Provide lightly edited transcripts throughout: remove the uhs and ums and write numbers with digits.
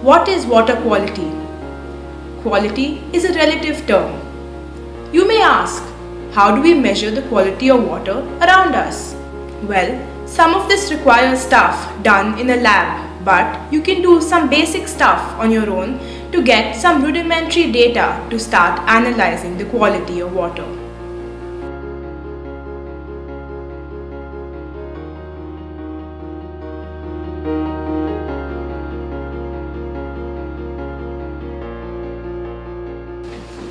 What is water quality? Quality is a relative term. You may ask, how do we measure the quality of water around us? Well, some of this requires stuff done in a lab, but you can do some basic stuff on your own to get some rudimentary data to start analyzing the quality of water.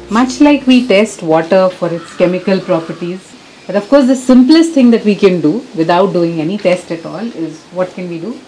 Much like we test water for its chemical properties, but of course the simplest thing that we can do without doing any test at all is, what can we do?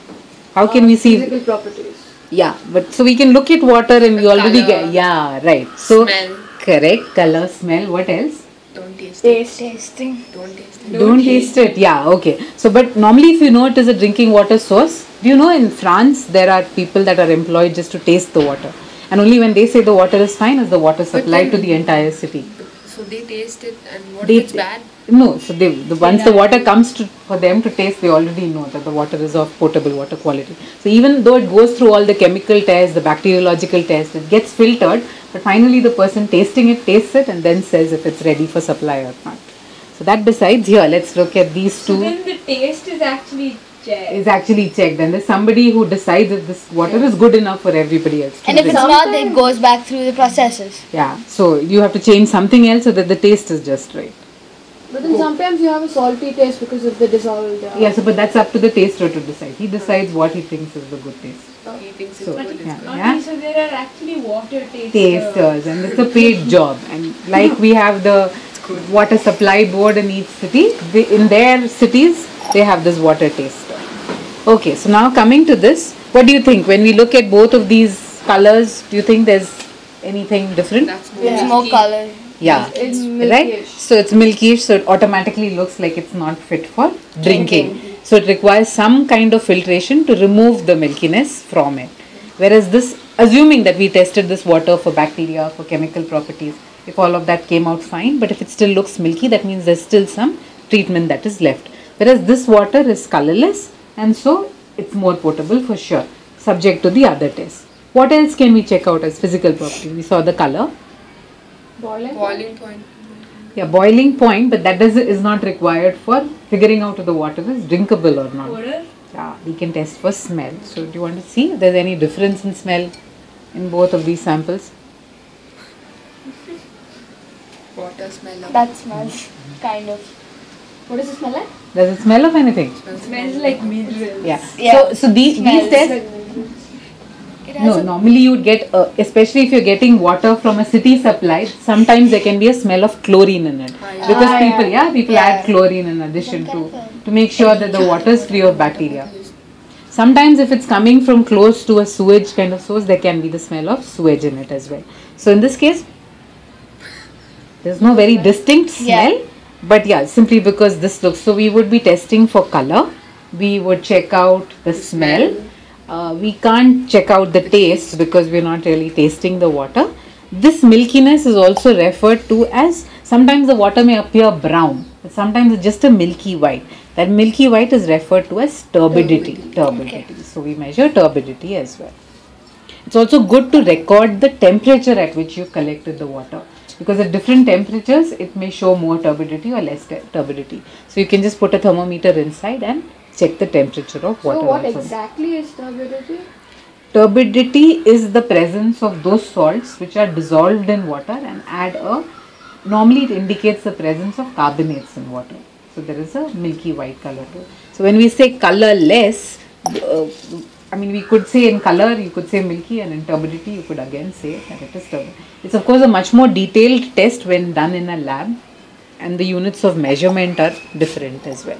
How can we see physical properties? Yeah, but so we can look at water and we already color, get, yeah, right. So smell. correct, color, smell, what else? Don't taste it. Tasting. Don't taste it. Don't taste it. Yeah, okay. So, but normally if you know it is a drinking water source, do you know in France there are people that are employed just to taste the water, and only when they say the water is fine is the water supplied to the entire city. So they taste it, and what They if it's bad? No, so once the water comes for them to taste, they already know that the water is of potable water quality. So even though it goes through all the chemical tests, the bacteriological tests, it gets filtered, but finally the person tasting it tastes it and then says if it's ready for supply or not. So that decides here. Let's look at these two. So then the taste is actually checked. Is actually checked, and there's somebody who decides if this water is good enough for everybody else. And if it's not, then it goes back through the processes. Yeah, so you have to change something else so that the taste is just right. But then sometimes you have a salty taste because of the dissolved. Yeah, so but that's up to the taster to decide. He decides what he thinks is the good taste. He thinks it's So, good. yeah. So there are actually water Tasters, and it's a paid job. And like we have the water supply board in each city, in their cities they have this water taster. Okay, so now coming to this, what do you think when we look at both of these colors? Do you think there's anything different? That's more There's more color. Yeah, It's right? milky-ish. So it's milky-ish, so it automatically looks like it's not fit for drinking. So it requires some kind of filtration to remove the milkiness from it. Whereas this, assuming that we tested this water for bacteria, for chemical properties, if all of that came out fine, but if it still looks milky, that means there's still some treatment that is left. Whereas this water is colorless, and so it's more potable for sure, subject to the other tests. What else can we check out as physical property? We saw the color. boiling point. Yeah, boiling point, but that is not required for figuring out if the water is drinkable or not. Yeah, we can test for smell. So do you want to see if there's any difference in smell in both of these samples? Water smell of. That smells kind of. What does it smell like? Does it smell of anything? Smells like minerals. Yeah. Yeah. So these tests, It has no, normally you would get, especially if you're getting water from a city supply, sometimes there can be a smell of chlorine in it. Because people add chlorine in addition to make sure that the water is free of bacteria. Sometimes if it's coming from close to a sewage kind of source, there can be the smell of sewage in it as well. So in this case, there's no very distinct smell, but yeah, simply because this looks, so we would be testing for color, we would check out the smell. We can't check out the taste because we're not really tasting the water. This milkiness is also referred to as, sometimes the water may appear brown, but sometimes it's just a milky white. That milky white is referred to as turbidity. Turbidity. So we measure turbidity as well. It's also good to record the temperature at which you collected the water, because at different temperatures it may show more turbidity or less turbidity. So you can just put a thermometer inside and check the temperature of water. So what also. exactly is turbidity? Turbidity is the presence of those salts which are dissolved in water and add normally it indicates the presence of carbonates in water. So there is a milky white color to it. So when we say colorless, I mean we could say in color you could say milky, and in turbidity you could again say that it is turbid. It's of course a much more detailed test when done in a lab, and the units of measurement are different as well.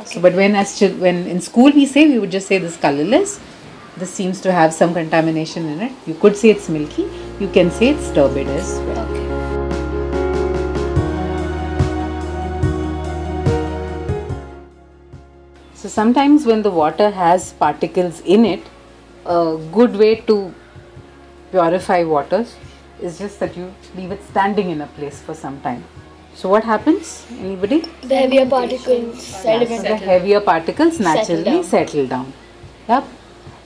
So, but when in school we say, we would just say this colorless, this seems to have some contamination in it. You could say it's milky, you can say it's turbid as well. Okay. So sometimes when the water has particles in it, a good way to purify waters is just that you leave it standing in a place for some time. So what happens? Anybody? The heavier particles So the heavier particles naturally settle down. Yep.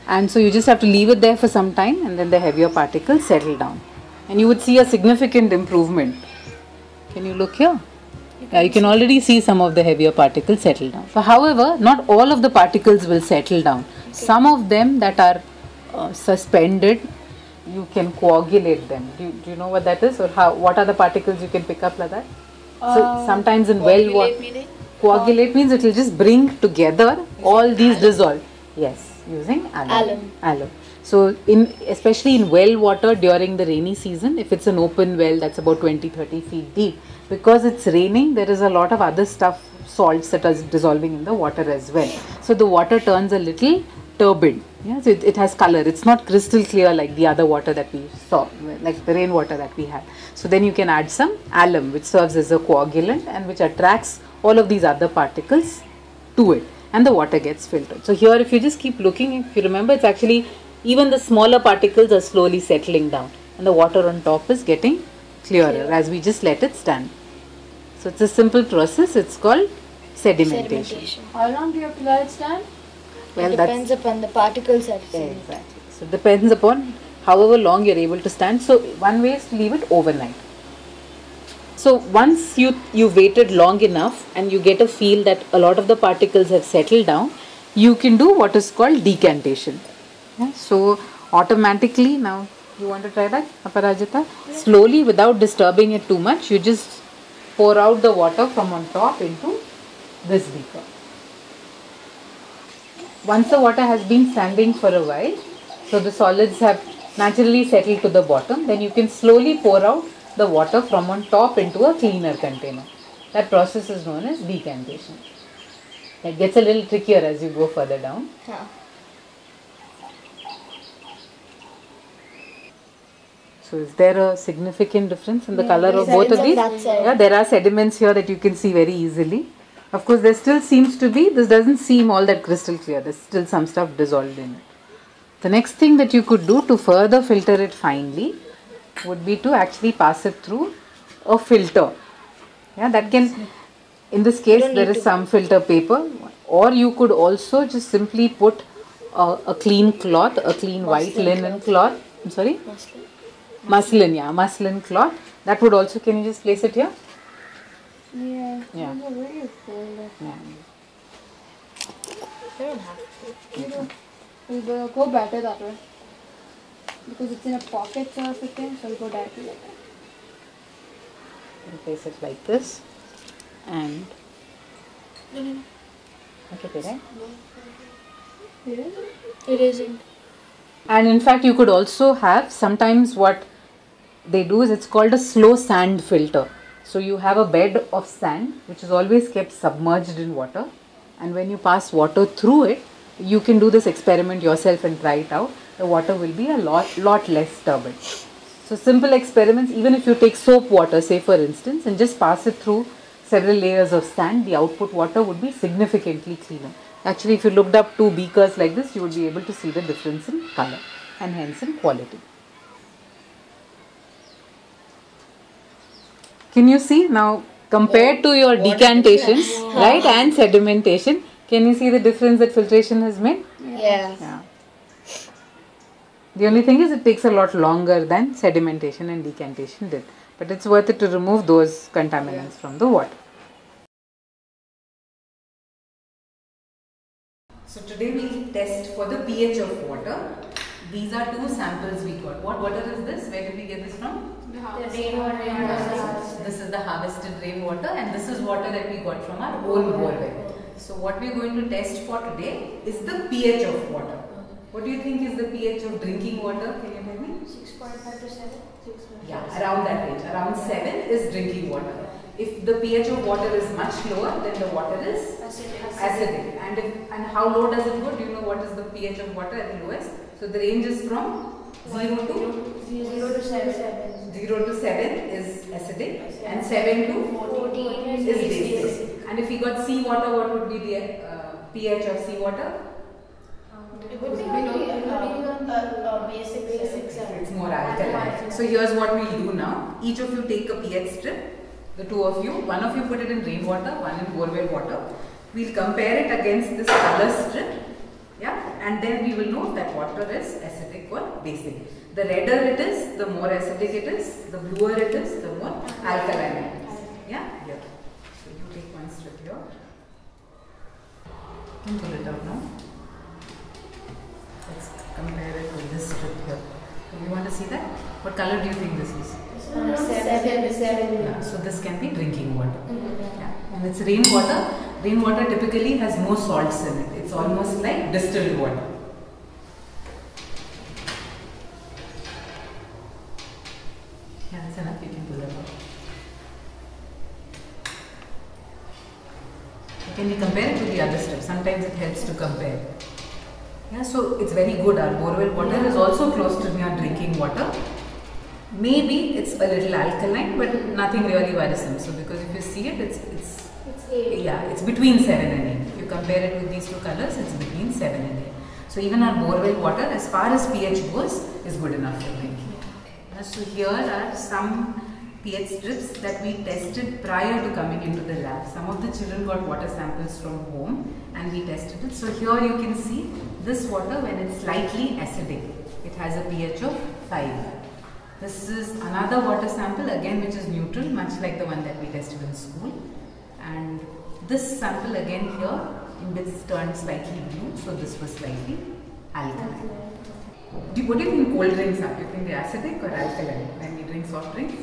And so you just have to leave it there for some time, and then the heavier particles settle down. And you would see a significant improvement. Can you look here? Yeah, you can already see some of the heavier particles settle down. But however, not all of the particles will settle down. Some of them that are suspended, you can coagulate them. Do you know what that is, or what are the particles you can pick up like that? So sometimes in coagulate means it will just bring together all these dissolve. Yes, using alum. So especially in well water during the rainy season, if it's an open well that's about 20-30 feet deep, because it's raining, there is a lot of other stuff, salts that are dissolving in the water as well. So the water turns a little turbid. Yeah, so it has color. It's not crystal clear like the other water that we saw, like the rainwater that we had. So then you can add some alum, which serves as a coagulant and which attracts all of these other particles to it, and the water gets filtered. So here, if you just keep looking, if you remember, it's actually even the smaller particles are slowly settling down, and the water on top is getting clearer as we just let it stand. So it's a simple process. It's called sedimentation. How long do you have to let it stand? Well, it depends upon the particles that it's in. Exactly. So it depends upon however long you're able to stand. So one way is to leave it overnight. So once you waited long enough and you get a feel that a lot of the particles have settled down, you can do what is called decantation. Yeah, so automatically, now you want to try that, Aparajita? Slowly, without disturbing it too much, you just pour out the water from on top into this beaker. Once the water has been standing for a while, so the solids have naturally settled to the bottom, then you can slowly pour out the water from on top into a cleaner container. That process is known as decantation. It gets a little trickier as you go further down. Yeah. So is there a significant difference in the color of both of these? Yeah, there are sediments here that you can see very easily. Of course, there still seems to be, this doesn't seem all that crystal clear. There's still some stuff dissolved in it. The next thing that you could do to further filter it finely would be to actually pass it through a filter. Yeah, that can, in this case, there is some filter paper, or you could also just simply put a clean cloth, a clean white linen cloth. I'm sorry? Muslin, yeah, muslin cloth. That would also, can you just place it here? Yeah. Yeah. Yeah. You don't have to. We'll go better that way. Because it's in a pocket sort of a thing, so we'll go directly like that. And place it like this. And okay, right? It isn't. And in fact, you could also have, sometimes what they do is, it's called a slow sand filter. So you have a bed of sand which is always kept submerged in water, and when you pass water through it, you can do this experiment yourself and try it out. The water will be a lot less turbid. So simple experiments, even if you take soap water, say for instance, and just pass it through several layers of sand, the output water would be significantly cleaner. Actually, if you looked up two beakers like this, you would be able to see the difference in color and hence in quality. Can you see now, compared to your decantation, right, and sedimentation, can you see the difference that filtration has made? Yeah. The only thing is it takes a lot longer than sedimentation and decantation did, but it's worth it to remove those contaminants from the water. So today we'll test for the pH of water. These are two samples we got. What water is this? Where did we get this from? This is the harvested rainwater, and this is water that we got from our own borewell. So what we are going to test for today is the pH of water. What do you think is the pH of drinking water? Can you tell me? 6.5 to 7. Yeah, around that range. Around 7 is drinking water. If the pH of water is much lower, then the water is acidic. And how low does it go? Do you know what is the pH of water at the lowest? So the range is from 0 to 7. 0 to 7 is acidic, and 7 to 14 is basic. And if you got seawater, what would be the pH of seawater? It would be basic. It's more alkaline. So here's what we'll do now. Each of you take a pH strip. The two of you, one of you put it in rainwater, one in borewell water. We'll compare it against this color strip, yeah, and then we will know that water is acidic or basic. The redder it is, the more acidic it is. The bluer it is, the more alkaline it is. Yeah? Yeah. So you take one strip here. You can pull it out now. Let's compare it with this strip here. Do you want to see that? What color do you think this is? 7. Yeah, so this can be drinking water. Yeah. And it's rainwater. Rainwater typically has no salts in it. It's almost like distilled water. Yeah, that's enough. You can pull that out. Can we compare it to the other steps? Sometimes it helps to compare. Yeah, so it's very good. Our borewell water is also close to near drinking water. Maybe it's a little alkaline, but nothing really worrisome. So because if you see it, it's 8. yeah, it's between 7 and 8. If you compare it with these two colors, it's between 7 and 8. So even our borewell water, as far as pH goes, is good enough for drinking. Yeah, so here are some pH strips that we tested prior to coming into the lab. Some of the children got water samples from home and we tested it. So here you can see this water, when it's slightly acidic, it has a pH of 5. This is another water sample again which is neutral, much like the one that we tested in school. And this sample again here, in which it's turned slightly blue, so this was slightly alkaline. What do you think cold drinks are? Do you think they're acidic or alkaline when we drink soft drinks?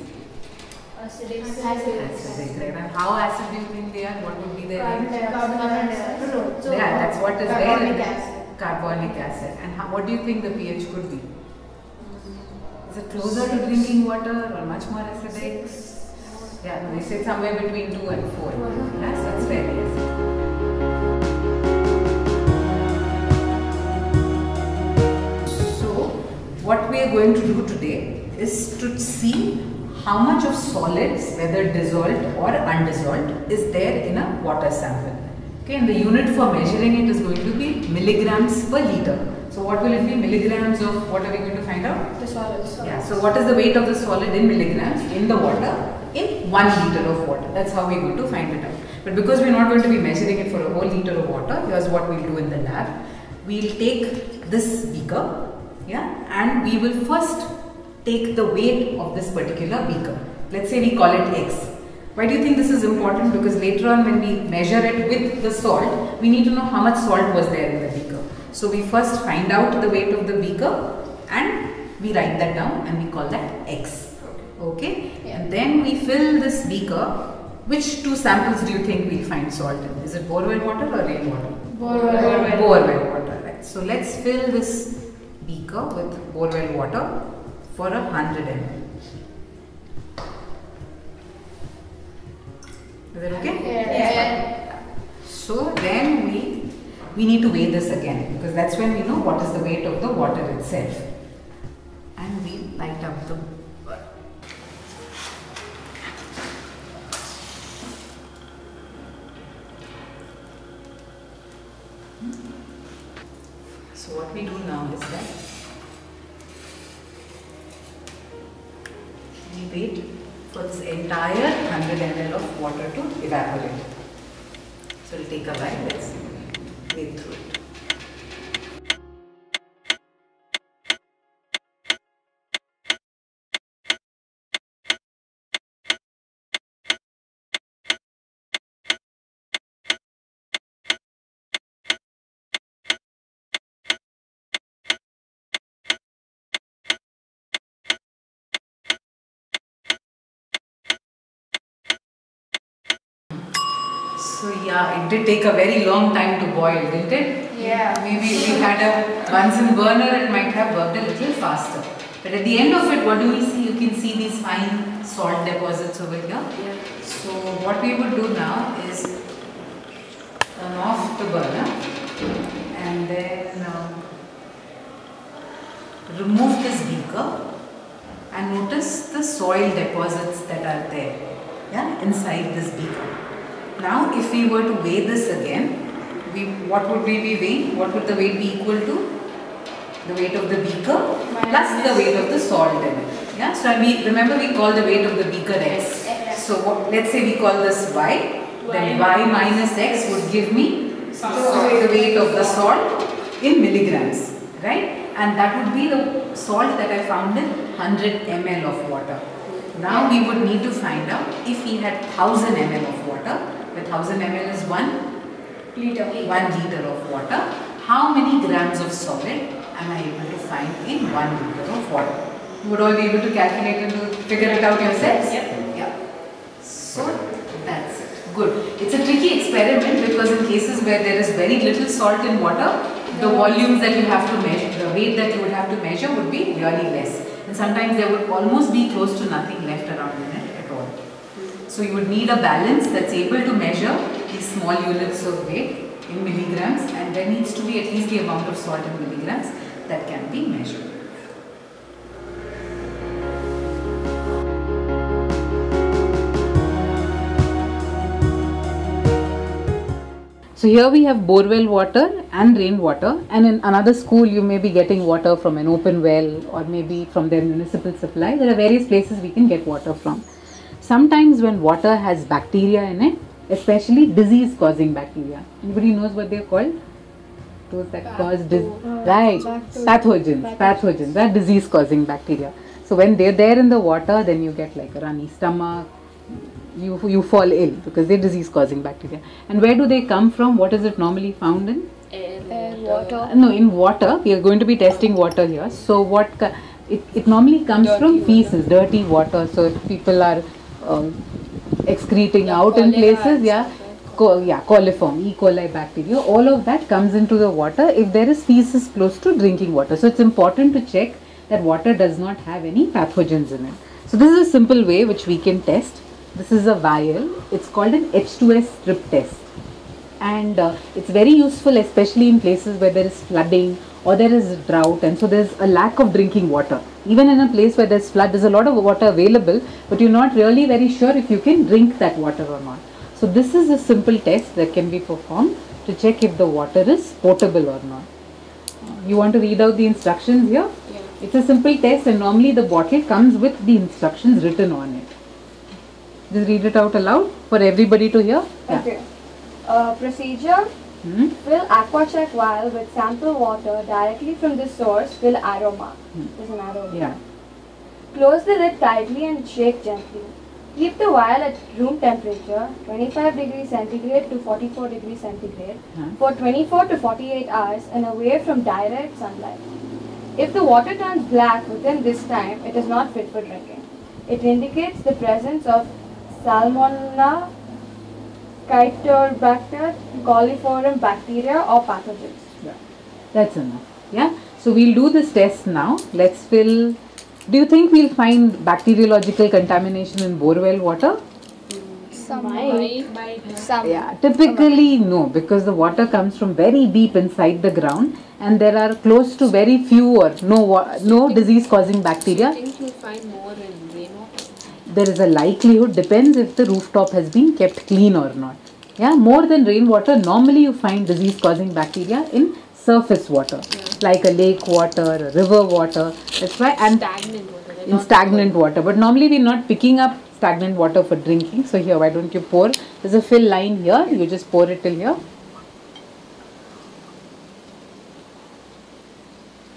Acidic. Acidic, right? And how acid do you think they are? What would be their range? So Yeah, that's what is there. carbonic acid. Carbonic acid. And what do you think the pH could be? Is it closer to drinking water or much more acidic? Yeah, no, they said somewhere between 2 and 4. Yes, that's very acidic. So, what we are going to do today is to see how much of solids, whether dissolved or undissolved, is there in a water sample. Okay, and the unit for measuring it is going to be milligrams per liter. So what will it be? Milligrams of what are we going to find out? The solids. Yeah, so what is the weight of the solid in milligrams in the water in 1 liter of water? That's how we're going to find it out. But because we're not going to be measuring it for a whole liter of water, here's what we'll do in the lab. We'll take this beaker, yeah, and we will first take the weight of this particular beaker. Let's say we call it X. Why do you think this is important? Because later on when we measure it with the salt, we need to know how much salt was there in the beaker. So we first find out the weight of the beaker and we write that down and we call that X. Okay? Yeah. And then we fill this beaker. Which two samples do you think we'll find salt in? Is it borewell water or rainwater? Borewell water, right. So let's fill this beaker with borewell water for 100 ml. Is that okay? Yeah. So then we need to weigh this again, because that's when we know what is the weight of the water itself. And we light up the bulb. So what we do now is that we wait for this entire 100 ml of water to evaporate. So it will take a while. Let's wait through it. So yeah, it did take a very long time to boil, didn't it? Yeah. Maybe if we had a Bunsen burner, it might have worked a little faster. But at the end of it, what do we see? You can see these fine salt deposits over here. Yeah. So what we would do now is turn off the burner and then remove this beaker and notice the soil deposits that are there, yeah, inside this beaker. Now if we were to weigh this again, what would we be weighing? What would the weight be equal to? The weight of the beaker plus the weight of the salt in it. Yeah, so remember we call the weight of the beaker X. So let's say we call this Y, then Y minus X would give me the weight of the salt in milligrams, right? And that would be the salt that I found in 100 ml of water. Now we would need to find out if we had 1000 ml of water, where 1000 ml is 1 liter of water, how many grams of solid am I able to find in 1 liter of water? You would all be able to calculate and to figure it out yourselves? Yeah. So that's it. Good. It's a tricky experiment because in cases where there is very little salt in water, the volumes that you have to measure, the weight that you would have to measure would be really less. And sometimes there would almost be close to nothing left around in it at all. So you would need a balance that's able to measure these small units of weight in milligrams, and there needs to be at least the amount of salt in milligrams that can be measured. So here we have borewell water and rainwater, and in another school you may be getting water from an open well or maybe from their municipal supply. There are various places we can get water from. Sometimes when water has bacteria in it, especially disease causing bacteria. Anybody knows what they're called? Those that cause disease. Right. Pathogens. That disease causing bacteria. So when they're there in the water, then you get like a runny stomach. You fall ill because they're disease causing bacteria. And where do they come from? What is it normally found in? Air, water. No, in water. We are going to be testing water here. So what it normally comes Dirty from water. feces, dirty water. So if people are excreting out in cholera places, coliform, E. coli bacteria, all of that comes into the water if there is feces close to drinking water. So it's important to check that water does not have any pathogens in it. So this is a simple way which we can test. This is a vial. It's called an H2S strip test, and it's very useful especially in places where there is flooding or there is drought, and so there's a lack of drinking water. Even in a place where there's flood, there's a lot of water available, but you're not really very sure if you can drink that water or not. So this is a simple test that can be performed to check if the water is potable or not. You want to read out the instructions here? Yeah. It's a simple test, and normally the bottle comes with the instructions written on it. Just read it out aloud for everybody to hear. Yeah. Okay. Procedure. Fill aquacheck vial with sample water directly from the source. Fill arrow mark. There's an arrow. Yeah. Close the lid tightly and shake gently. Keep the vial at room temperature, 25 degrees centigrade to 44 degrees centigrade, for 24 to 48 hours and away from direct sunlight. If the water turns black within this time, it is not fit for drinking. It indicates the presence of Salmonella, Chytobacter, coliform bacteria or pathogens. Yeah. That's enough. Yeah. So we'll do this test now. Let's fill. Do you think we'll find bacteriological contamination in borewell water? Some. Yeah, typically no, because the water comes from very deep inside the ground, and there are close to very few or no disease causing bacteria. I think you'll find more in rainwater. There is a likelihood, depends if the rooftop has been kept clean or not. Yeah, more than rainwater, normally you find disease causing bacteria in surface water, like a lake water, a river water. That's why, and Stagnant water. in stagnant water. But normally we're not picking up stagnant water for drinking. So here, why don't you pour? There's a fill line here. You just pour it till here.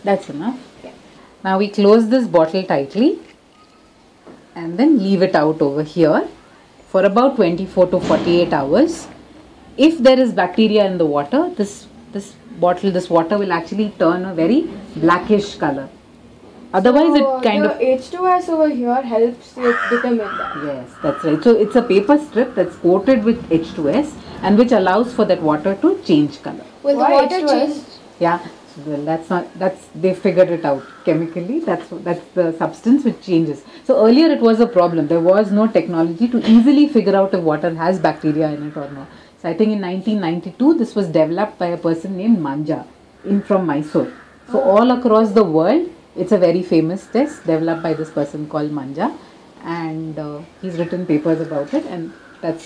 That's enough. Now we close this bottle tightly and then leave it out over here for about 24 to 48 hours. If there is bacteria in the water, this water will actually turn a very blackish color. Otherwise, it kind of H2S over here helps to determine that. Yes, that's right. So it's a paper strip that's coated with H2S and which allows for that water to change color. Will the Why water H2S? change? Yeah. Well, they figured it out chemically. That's the substance which changes. So earlier it was a problem. There was no technology to easily figure out if water has bacteria in it or not. So I think in 1992 this was developed by a person named Manja from Mysore. So all across the world, it's a very famous test developed by this person called Manja, and he's written papers about it, and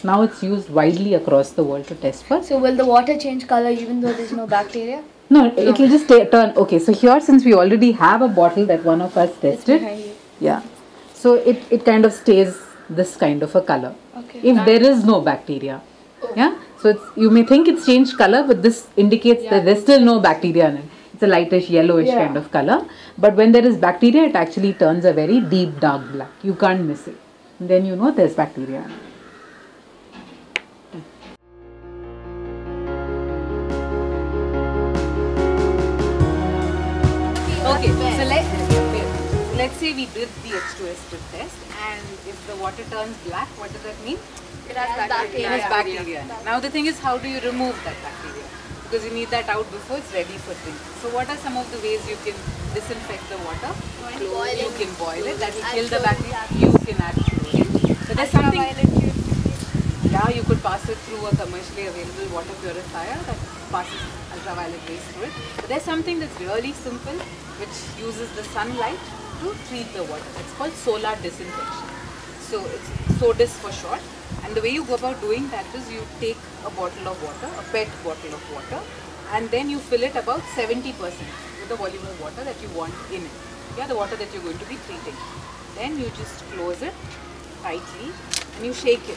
now it's used widely across the world to test for. So will the water change color even though there's no bacteria? No, it will just turn. Okay, so here since we already have a bottle that one of us tested, behind you. yeah, so it kind of stays this kind of a color. Okay. If there is no bacteria, yeah, so So you may think it's changed color, but this indicates that there's still no bacteria in it. It's a lightish yellowish kind of color. But when there is bacteria, it actually turns a very deep dark black. You can't miss it. And then you know there's bacteria in it. Okay, so let's say we did the H2S strip test, and if the water turns black, what does that mean? It has bacteria. It has bacteria in it. Now the thing is, how do you remove that bacteria? Because you need that out before it's ready for drinking. So what are some of the ways you can disinfect the water? You can boil it, that will kill the bacteria. You can add chlorine. But there's something, yeah, you could pass it through a commercially available water purifier that passes ultraviolet rays through it. But there's something that's really simple, which uses the sunlight to treat the water. It's called solar disinfection. So it's SODIS for short. And the way you go about doing that is you take a bottle of water, a PET bottle of water, and then you fill it about 70% with the volume of water that you want in it. Yeah, the water that you're going to be treating. Then you just close it tightly and you shake it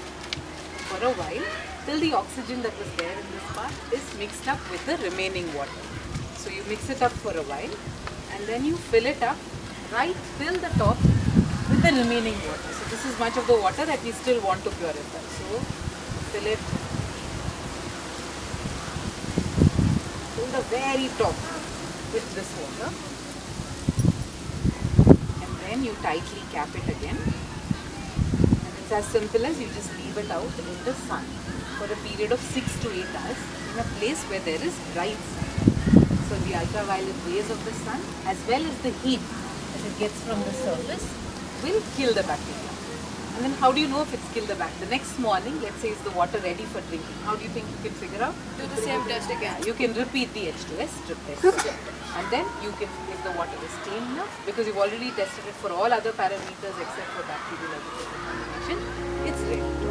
for a while till the oxygen that was there in this part is mixed up with the remaining water. So you mix it up for a while and then you fill it up right till the top with the remaining water. So this is much of the water that we still want to purify. So fill it till the very top with this water, and then you tightly cap it again. And it's as simple as you just leave it out in the sun for a period of 6 to 8 hours in a place where there is bright sun. So the ultraviolet rays of the sun as well as the heat that it gets from the surface will kill the bacteria. And then how do you know if it's killed the bacteria? The next morning, let's say, is the water ready for drinking. How do you think you can figure out? Do the same test again. You can repeat the H2S strip test. And then you can, if the water is clean enough, because you've already tested it for all other parameters except for bacteriological contamination, it's ready.